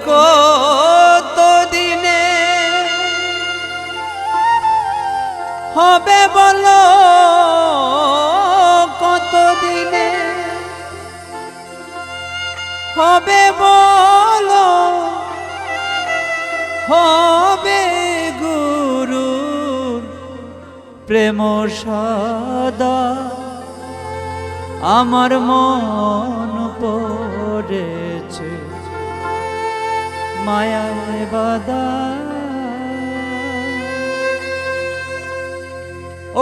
কত দিনে হবে বলো, কত দিনে হবে বলো, হবে গুরুর প্রেম সদা। আমার মন পড়েছে মায়ায় বাঁধা।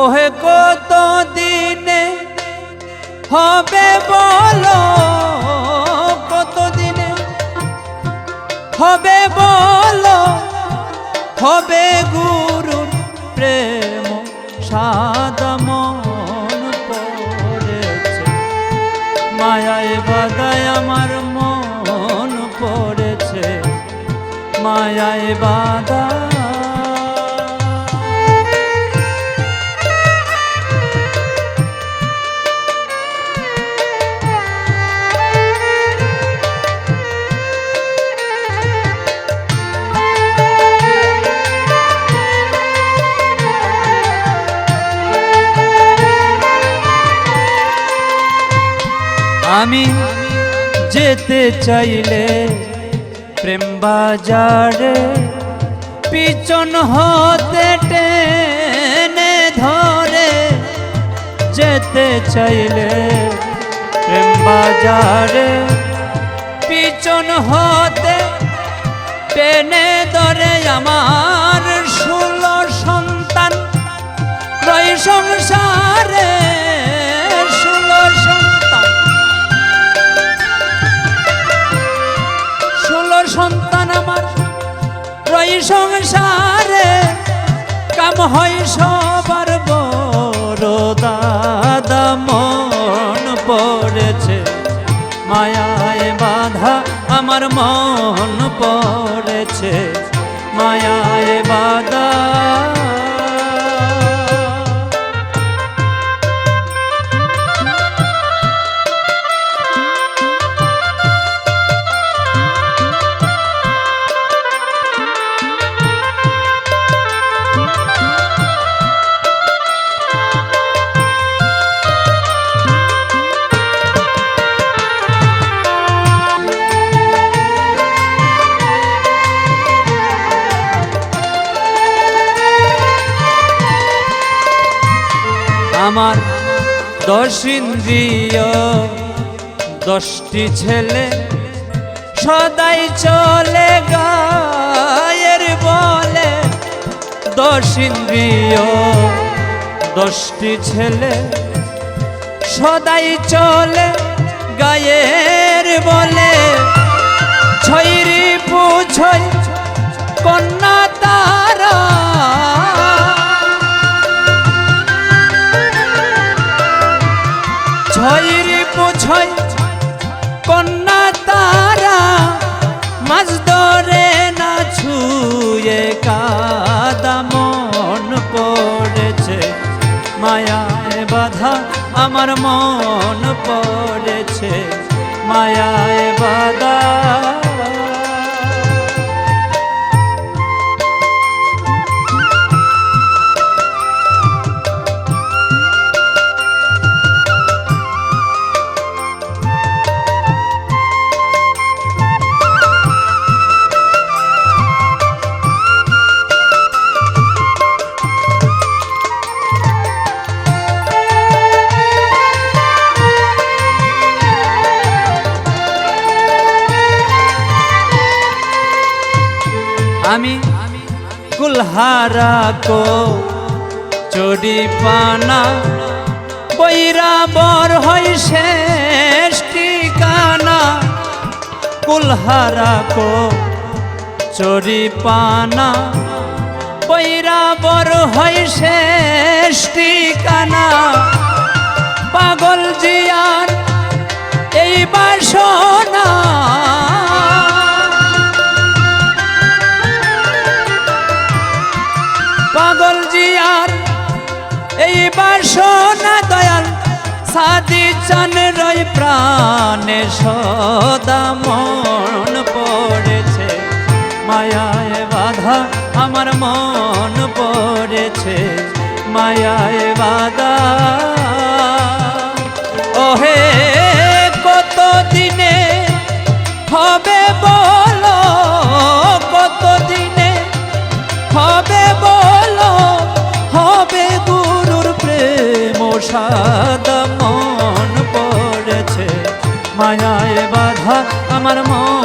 ওহে কত দিনে হবে বলো, কত দিনে হবে বলো, হবে গুরুর প্রেম সাদা। মন পড়েছে মায়ায় বাঁধায়, আমার মন পড়েছে মায়ায় বাঁধা। আমি যেতে চাইলে প্রেম বাজারে, পিছন হতে টেনে ধরে। যেতে চাইলে প্রেম বাজারে, পিছন হতে টেনে ধরে। আমার 16 সন্তান রয় সংসারে, 16 সন্তান, 16 সন্তান আমার রয় সংসারে। কাম হয় সবার বড় দাদা। মন পড়েছে মায়ায় বাঁধা, আমার মন পড়েছে মায়ায় বাঁধা। আমার 10 ইন্দ্রিয় 10টি ছেলে, সদাই চলে গায়ের বলে। 10 ইন্দ্রিয় 10টি ছেলে, সদাই চলে গায়ের বলে। ছয়রি পুছয় কন্যা তারা, ছয়রি পুছয় কন্যা তারা। মাছ ধরে না ছুঁয়ে কাদা। মন পড়েছে মায়ায় বাঁধা, আমার মন পড়েছে মায়ায় বাঁধা। আমি কুলহারা কো চড়ি পানা, বৈরাবর হয় শেষ ঠিকানা। কুলহারা কো চড়ি পানা, বৈরাবর হয় শেষ ঠিকানা। পাগল জিয়ার এই বাসনা, পাগল জিয়ার এই বাসনা। দয়াল সাদি চান রয় প্রাণে সদা। মন পড়েছে মায়ায় বাধা আমার মন পড়েছে মায়ায় বাধা ওহে কত দিনে হবে বলো কত দিনে হবে বলো হবে গুরুর প্রেম সাদা মন পড়েছে মায়ায় বাধা আমার মন